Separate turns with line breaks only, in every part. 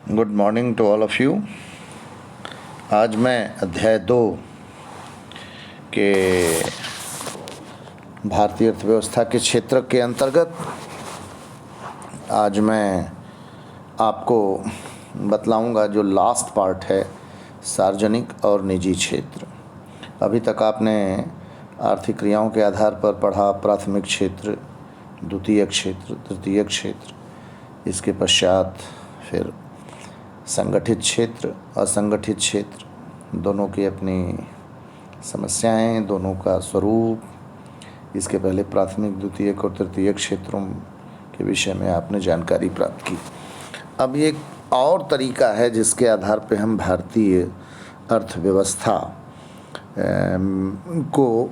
Good morning to all of you. आज मैं अध्याय 2 के भारतीय अर्थव्यवस्था के क्षेत्र के अंतर्गत आज मैं आपको बतलाऊंगा जो लास्ट पार्ट है, सार्वजनिक और निजी क्षेत्र। अभी तक आपने आर्थिक क्रियाओं के आधार पर पढ़ा प्राथमिक क्षेत्र, द्वितीय क्षेत्र, तृतीय क्षेत्र, इसके पश्चात फिर संगठित क्षेत्र, असंगठित क्षेत्र, दोनों की अपनी समस्याएं, दोनों का स्वरूप, इसके पहले प्राथमिक, द्वितीय और तृतीय क्षेत्रों के विषय में आपने जानकारी प्राप्त की। अब एक और तरीका है जिसके आधार पर हम भारतीय अर्थव्यवस्था को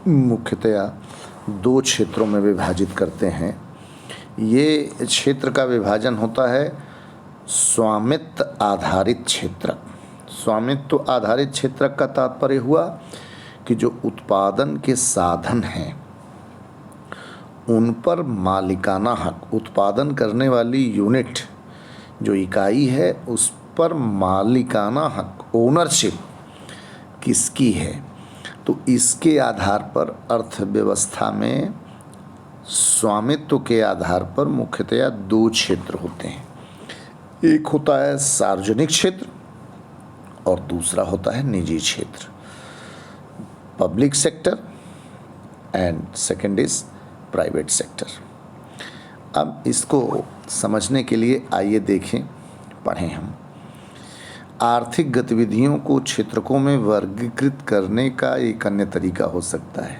मुख्यतया 2 क्षेत्रों में विभाजित करते हैं। ये क्षेत्र का विभाजन होता है स्वामित्व आधारित क्षेत्र। स्वामित्व आधारित क्षेत्र का तात्पर्य हुआ कि जो उत्पादन के साधन हैं उन पर मालिकाना हक, उत्पादन करने वाली यूनिट जो इकाई है उस पर मालिकाना हक, ओनरशिप किसकी है। तो इसके आधार पर अर्थव्यवस्था में स्वामित्व के आधार पर मुख्यतया 2 क्षेत्र होते हैं। एक होता है सार्वजनिक क्षेत्र और दूसरा होता है निजी क्षेत्र, public sector, and second is private sector. अब इसको समझने के लिए आइए देखें, पढ़ें हम। आर्थिक गतिविधियों को क्षेत्रकों में वर्गीकृत करने का एक अन्य तरीका हो सकता है।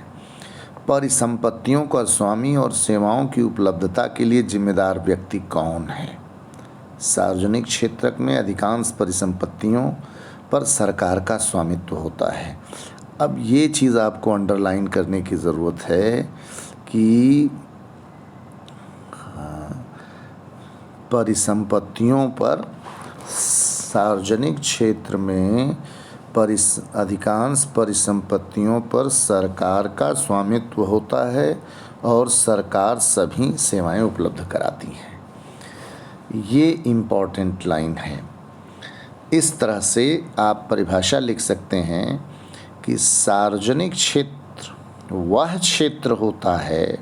परिसंपत्तियों का स्वामी और सेवाओं की उपलब्धता के लिए जिम्मेदार व्यक्ति कौन है। सार्वजनिक क्षेत्र में अधिकांश परिसंपत्तियों पर सरकार का स्वामित्व होता है। अब ये चीज़ आपको अंडरलाइन करने की ज़रूरत है कि परिसंपत्तियों पर, सार्वजनिक क्षेत्र में अधिकांश परिसंपत्तियों पर सरकार का स्वामित्व होता है और सरकार सभी सेवाएं उपलब्ध कराती है। ये इम्पॉर्टेंट लाइन है। इस तरह से आप परिभाषा लिख सकते हैं कि सार्वजनिक क्षेत्र वह क्षेत्र होता है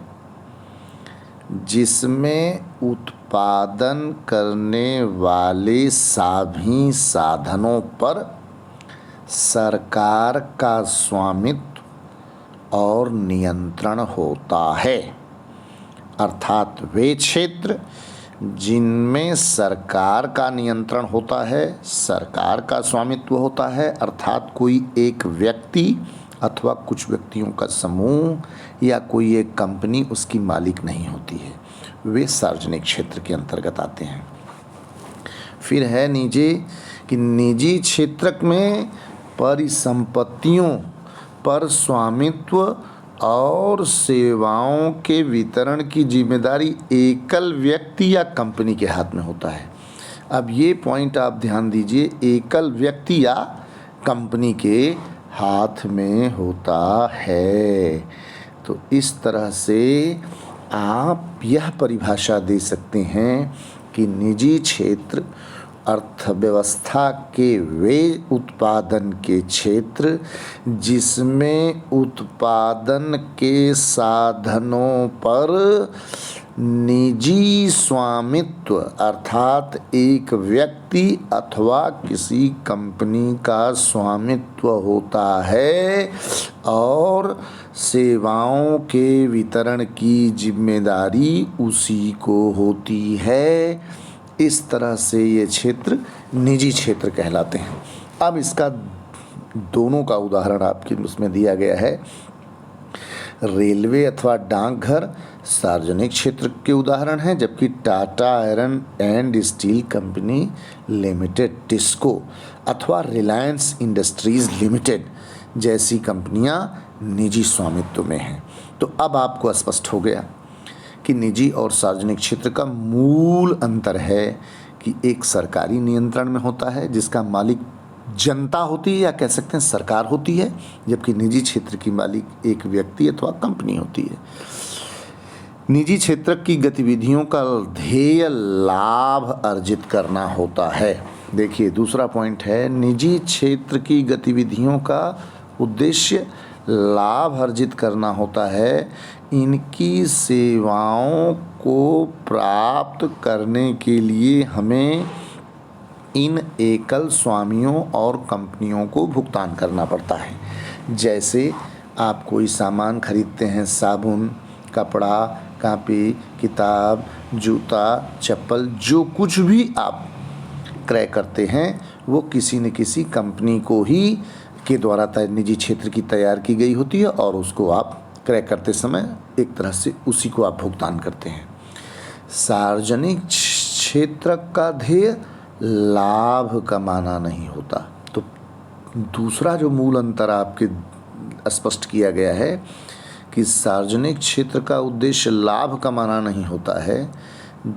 जिसमें उत्पादन करने वाले सभी साधनों पर सरकार का स्वामित्व और नियंत्रण होता है। अर्थात वे क्षेत्र जिनमें सरकार का नियंत्रण होता है, सरकार का स्वामित्व होता है, अर्थात कोई एक व्यक्ति अथवा कुछ व्यक्तियों का समूह या कोई एक कंपनी उसकी मालिक नहीं होती है, वे सार्वजनिक क्षेत्र के अंतर्गत आते हैं। फिर है निजी, कि निजी क्षेत्र में परिसंपत्तियों पर स्वामित्व और सेवाओं के वितरण की जिम्मेदारी एकल व्यक्ति या कंपनी के हाथ में होता है। अब ये पॉइंट आप ध्यान दीजिए, एकल व्यक्ति या कंपनी के हाथ में होता है। तो इस तरह से आप यह परिभाषा दे सकते हैं कि निजी क्षेत्र अर्थव्यवस्था के वे उत्पादन के क्षेत्र जिसमें उत्पादन के साधनों पर निजी स्वामित्व अर्थात एक व्यक्ति अथवा किसी कंपनी का स्वामित्व होता है और सेवाओं के वितरण की जिम्मेदारी उसी को होती है। इस तरह से ये क्षेत्र निजी क्षेत्र कहलाते हैं। अब इसका दोनों का उदाहरण आपके उसमें दिया गया है। रेलवे अथवा डाकघर सार्वजनिक क्षेत्र के उदाहरण हैं, जबकि Tata iron and steel company limited, TISCO अथवा रिलायंस इंडस्ट्रीज लिमिटेड जैसी कंपनियां निजी स्वामित्व में हैं। तो अब आपको स्पष्ट हो गया कि निजी और सार्वजनिक क्षेत्र का मूल अंतर है कि एक सरकारी नियंत्रण में होता है जिसका मालिक जनता होती है या कह सकते हैं सरकार होती है, जबकि निजी क्षेत्र की मालिक एक व्यक्ति अथवा कंपनी होती है। निजी क्षेत्र की गतिविधियों का ध्येय लाभ अर्जित करना होता है। देखिए दूसरा पॉइंट है, निजी क्षेत्र की गतिविधियों का उद्देश्य लाभ अर्जित करना होता है। इनकी सेवाओं को प्राप्त करने के लिए हमें इन एकल स्वामियों और कंपनियों को भुगतान करना पड़ता है। जैसे आप कोई सामान खरीदते हैं, साबुन, कपड़ा, कॉपी, किताब, जूता, चप्पल, जो कुछ भी आप क्रय करते हैं वो किसी न किसी कंपनी को ही के द्वारा निजी क्षेत्र की तैयार की गई होती है और उसको आप क्रय करते समय एक तरह से उसी को आप भुगतान करते हैं। सार्वजनिक क्षेत्र का ध्येय लाभ कमाना नहीं होता। तो दूसरा जो मूल अंतर आपके स्पष्ट किया गया है कि सार्वजनिक क्षेत्र का उद्देश्य लाभ कमाना नहीं होता है,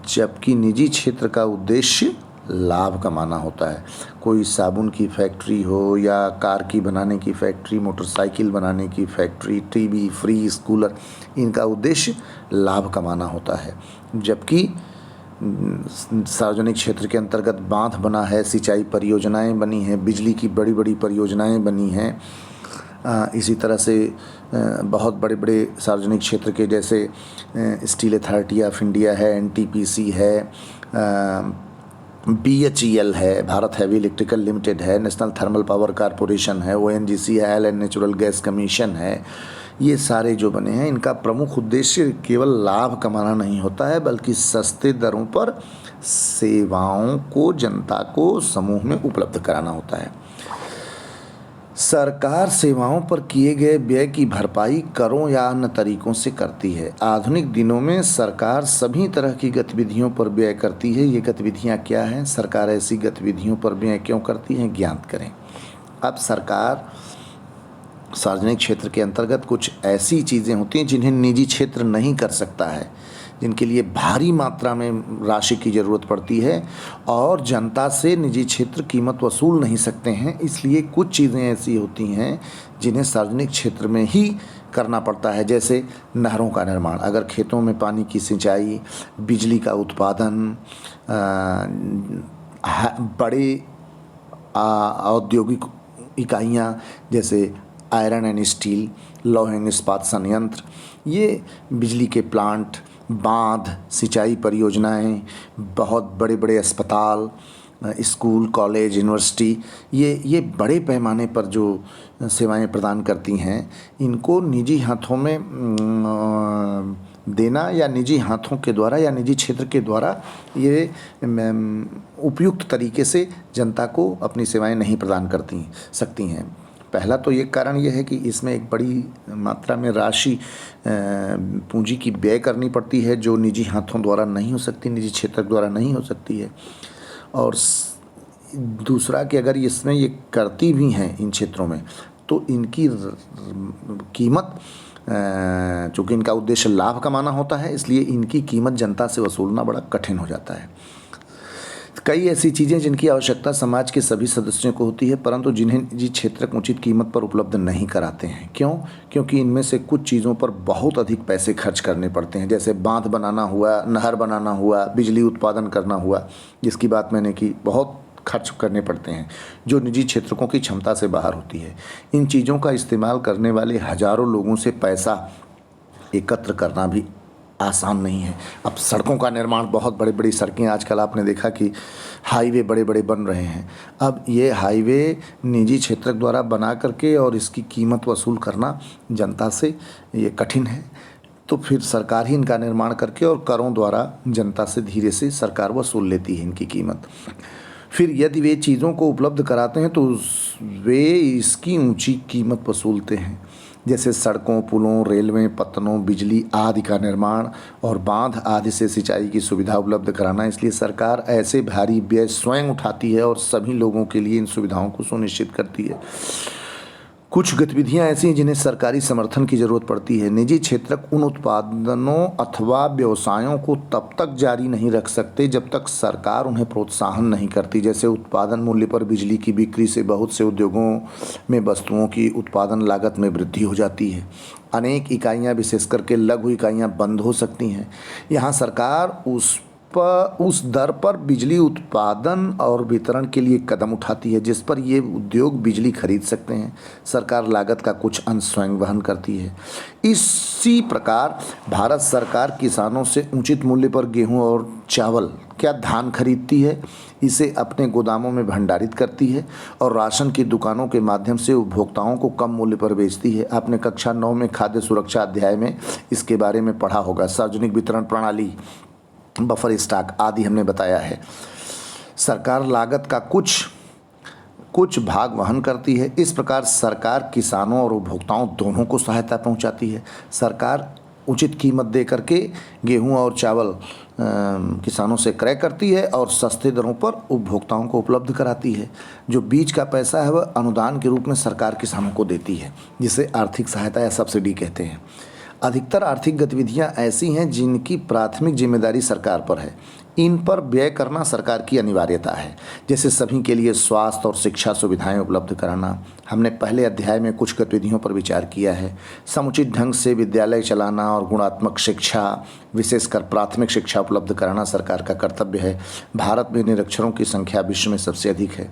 जबकि निजी क्षेत्र का उद्देश्य लाभ कमाना होता है। कोई साबुन की फैक्ट्री हो या कार की बनाने की फैक्ट्री, मोटरसाइकिल बनाने की फैक्ट्री, टीवी, फ्रिज, कूलर, इनका उद्देश्य लाभ कमाना होता है। जबकि सार्वजनिक क्षेत्र के अंतर्गत बांध बना है, सिंचाई परियोजनाएं बनी हैं, बिजली की बड़ी बड़ी परियोजनाएं बनी हैं। इसी तरह से बहुत बड़े बड़े सार्वजनिक क्षेत्र के जैसे स्टील अथॉरिटी ऑफ इंडिया है, एनटीपीसी है, BHEL है, भारत हैवी इलेक्ट्रिकल लिमिटेड है, नेशनल थर्मल पावर कॉरपोरेशन है, ONGC है, oil and natural gas commission है। ये सारे जो बने हैं इनका प्रमुख उद्देश्य केवल लाभ कमाना नहीं होता है, बल्कि सस्ते दरों पर सेवाओं को जनता को समूह में उपलब्ध कराना होता है। सरकार सेवाओं पर किए गए व्यय की भरपाई करों या अन्य तरीकों से करती है। आधुनिक दिनों में सरकार सभी तरह की गतिविधियों पर व्यय करती है। ये गतिविधियां क्या हैं? सरकार ऐसी गतिविधियों पर व्यय क्यों करती है, ज्ञात करें। अब सरकार सार्वजनिक क्षेत्र के अंतर्गत कुछ ऐसी चीज़ें होती हैं जिन्हें निजी क्षेत्र नहीं कर सकता है, जिनके लिए भारी मात्रा में राशि की ज़रूरत पड़ती है और जनता से निजी क्षेत्र कीमत वसूल नहीं सकते हैं। इसलिए कुछ चीज़ें ऐसी होती हैं जिन्हें सार्वजनिक क्षेत्र में ही करना पड़ता है, जैसे नहरों का निर्माण, अगर खेतों में पानी की सिंचाई, बिजली का उत्पादन, बड़े औद्योगिक इकाइयाँ जैसे आयरन एंड स्टील, लौह एंड इस्पात संयंत्र, ये बिजली के प्लांट, बांध, सिंचाई परियोजनाएं, बहुत बड़े बड़े अस्पताल, स्कूल, कॉलेज, यूनिवर्सिटी, ये बड़े पैमाने पर जो सेवाएं प्रदान करती हैं, इनको निजी हाथों में देना या निजी हाथों के द्वारा या निजी क्षेत्र के द्वारा ये उपयुक्त तरीके से जनता को अपनी सेवाएं नहीं प्रदान करती सकती हैं। पहला तो ये कारण ये है कि इसमें एक बड़ी मात्रा में राशि पूंजी की व्यय करनी पड़ती है, जो निजी हाथों द्वारा नहीं हो सकती, निजी क्षेत्र द्वारा नहीं हो सकती है। और दूसरा कि अगर इसमें ये करती भी हैं इन क्षेत्रों में, तो इनकी कीमत, चूँकि इनका उद्देश्य लाभ कमाना होता है, इसलिए इनकी कीमत जनता से वसूलना बड़ा कठिन हो जाता है। कई ऐसी चीज़ें जिनकी आवश्यकता समाज के सभी सदस्यों को होती है, परंतु जिन्हें निजी क्षेत्र उचित कीमत पर उपलब्ध नहीं कराते हैं। क्यों? क्योंकि इनमें से कुछ चीज़ों पर बहुत अधिक पैसे खर्च करने पड़ते हैं, जैसे बांध बनाना हुआ, नहर बनाना हुआ, बिजली उत्पादन करना हुआ, जिसकी बात मैंने की, बहुत खर्च करने पड़ते हैं जो निजी क्षेत्रों की क्षमता से बाहर होती है। इन चीज़ों का इस्तेमाल करने वाले हजारों लोगों से पैसा एकत्र करना भी आसान नहीं है। अब सड़कों का निर्माण, बहुत बड़ी बड़ी सड़कें, आजकल आपने देखा कि हाईवे बड़े बड़े बन रहे हैं। अब ये हाईवे निजी क्षेत्र द्वारा बना करके और इसकी कीमत वसूल करना जनता से ये कठिन है, तो फिर सरकार ही इनका निर्माण करके और करों द्वारा जनता से धीरे से सरकार वसूल लेती है इनकी कीमत। फिर यदि वे चीज़ों को उपलब्ध कराते हैं तो वे इसकी ऊंची कीमत वसूलते हैं, जैसे सड़कों, पुलों, रेलवे, पत्तनों, बिजली आदि का निर्माण और बांध आदि से सिंचाई की सुविधा उपलब्ध कराना। इसलिए सरकार ऐसे भारी व्यय स्वयं उठाती है और सभी लोगों के लिए इन सुविधाओं को सुनिश्चित करती है। कुछ गतिविधियां ऐसी हैं जिन्हें सरकारी समर्थन की ज़रूरत पड़ती है। निजी क्षेत्रक उन उत्पादनों अथवा व्यवसायों को तब तक जारी नहीं रख सकते जब तक सरकार उन्हें प्रोत्साहन नहीं करती। जैसे उत्पादन मूल्य पर बिजली की बिक्री से बहुत से उद्योगों में वस्तुओं की उत्पादन लागत में वृद्धि हो जाती है। अनेक इकाइयां, विशेष करके लघु इकाइयां बंद हो सकती हैं। यहाँ सरकार उस दर पर बिजली उत्पादन और वितरण के लिए कदम उठाती है जिस पर ये उद्योग बिजली खरीद सकते हैं। सरकार लागत का कुछ अंश स्वयं वहन करती है। इसी प्रकार भारत सरकार किसानों से उचित मूल्य पर गेहूं और चावल, क्या धान खरीदती है, इसे अपने गोदामों में भंडारित करती है और राशन की दुकानों के माध्यम से उपभोक्ताओं को कम मूल्य पर बेचती है। आपने कक्षा 9 में खाद्य सुरक्षा अध्याय में इसके बारे में पढ़ा होगा। सार्वजनिक वितरण प्रणाली, बफर स्टॉक आदि हमने बताया है। सरकार लागत का कुछ भाग वहन करती है। इस प्रकार सरकार किसानों और उपभोक्ताओं दोनों को सहायता पहुंचाती है। सरकार उचित कीमत दे करके गेहूं और चावल किसानों से क्रय करती है और सस्ते दरों पर उपभोक्ताओं को उपलब्ध कराती है। जो बीज का पैसा है वह अनुदान के रूप में सरकार किसानों को देती है, जिसे आर्थिक सहायता या सब्सिडी कहते हैं। अधिकतर आर्थिक गतिविधियां ऐसी हैं जिनकी प्राथमिक जिम्मेदारी सरकार पर है। इन पर व्यय करना सरकार की अनिवार्यता है, जैसे सभी के लिए स्वास्थ्य और शिक्षा सुविधाएं उपलब्ध कराना। हमने पहले अध्याय में कुछ गतिविधियों पर विचार किया है। समुचित ढंग से विद्यालय चलाना और गुणात्मक शिक्षा, विशेषकर प्राथमिक शिक्षा उपलब्ध कराना सरकार का कर्तव्य है। भारत में निरक्षरों की संख्या विश्व में सबसे अधिक है।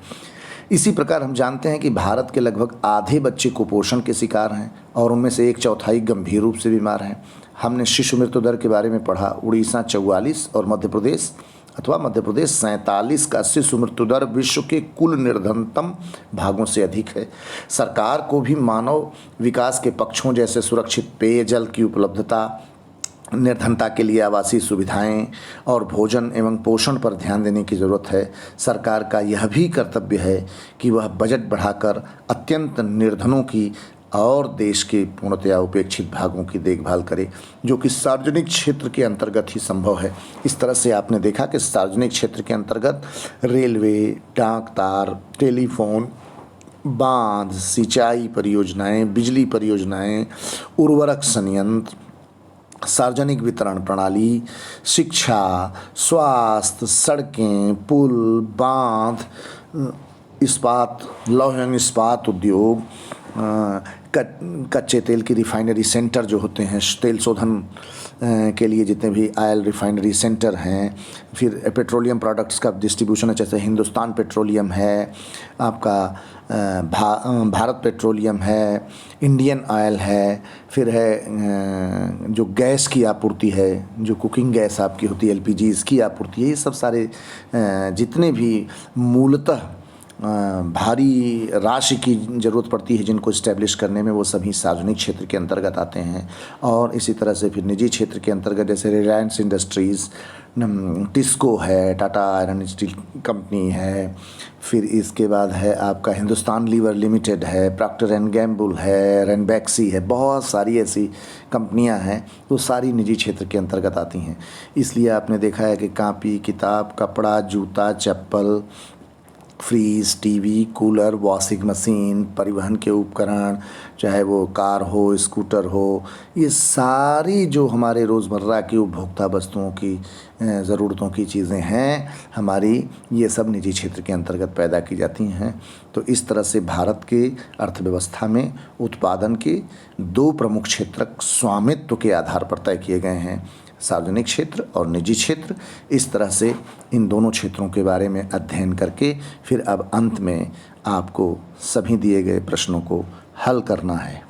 इसी प्रकार हम जानते हैं कि भारत के लगभग आधे बच्चे कुपोषण के शिकार हैं और उनमें से 1/4 गंभीर रूप से बीमार हैं। हमने शिशु मृत्यु दर के बारे में पढ़ा। उड़ीसा 44 और मध्य प्रदेश 47 का शिशु मृत्यु दर विश्व के कुल निर्धनतम भागों से अधिक है। सरकार को भी मानव विकास के पक्षों जैसे सुरक्षित पेयजल की उपलब्धता, निर्धनता के लिए आवासीय सुविधाएं और भोजन एवं पोषण पर ध्यान देने की ज़रूरत है। सरकार का यह भी कर्तव्य है कि वह बजट बढ़ाकर अत्यंत निर्धनों की और देश के पूर्णतया उपेक्षित भागों की देखभाल करे, जो कि सार्वजनिक क्षेत्र के अंतर्गत ही संभव है। इस तरह से आपने देखा कि सार्वजनिक क्षेत्र के अंतर्गत रेलवे, डाक तार, टेलीफोन, बांध, सिंचाई परियोजनाएं, बिजली परियोजनाएं, उर्वरक संयंत्र, सार्वजनिक वितरण प्रणाली, शिक्षा, स्वास्थ्य, सड़कें, पुल, बांध, इस्पात, लौह एवं इस्पात उद्योग, कच्चे तेल की रिफाइनरी सेंटर जो होते हैं, तेल शोधन के लिए जितने भी ऑयल रिफाइनरी सेंटर हैं, फिर पेट्रोलियम प्रोडक्ट्स का डिस्ट्रीब्यूशन है, जैसे हिंदुस्तान पेट्रोलियम है, आपका भारत पेट्रोलियम है, इंडियन ऑयल है, फिर है जो गैस की आपूर्ति है, जो कुकिंग गैस आपकी होती है, LPG, इसकी आपूर्ति है। ये सब सारे जितने भी मूलतः भारी राशि की ज़रूरत पड़ती है जिनको इस्टेब्लिश करने में, वो सभी सार्वजनिक क्षेत्र के अंतर्गत आते हैं। और इसी तरह से फिर निजी क्षेत्र के अंतर्गत जैसे रिलायंस इंडस्ट्रीज़, टिस्को है, टाटा आयरन स्टील कंपनी है, फिर इसके बाद है आपका हिंदुस्तान लीवर लिमिटेड है, प्रॉक्टर एंड गैम्बल है, रेनबैक्सी है, बहुत सारी ऐसी कंपनियां हैं वो सारी निजी क्षेत्र के अंतर्गत आती हैं। इसलिए आपने देखा है कि कापी, किताब, कपड़ा, जूता, चप्पल, fridge, TV, cooler, washing machine, परिवहन के उपकरण, चाहे वो कार हो, स्कूटर हो, ये सारी जो हमारे रोज़मर्रा की उपभोक्ता वस्तुओं की ज़रूरतों की चीज़ें हैं हमारी, ये सब निजी क्षेत्र के अंतर्गत पैदा की जाती हैं। तो इस तरह से भारत के अर्थव्यवस्था में उत्पादन के 2 प्रमुख क्षेत्र स्वामित्व के आधार पर तय किए गए हैं, सार्वजनिक क्षेत्र और निजी क्षेत्र। इस तरह से इन दोनों क्षेत्रों के बारे में अध्ययन करके फिर अब अंत में आपको सभी दिए गए प्रश्नों को हल करना है।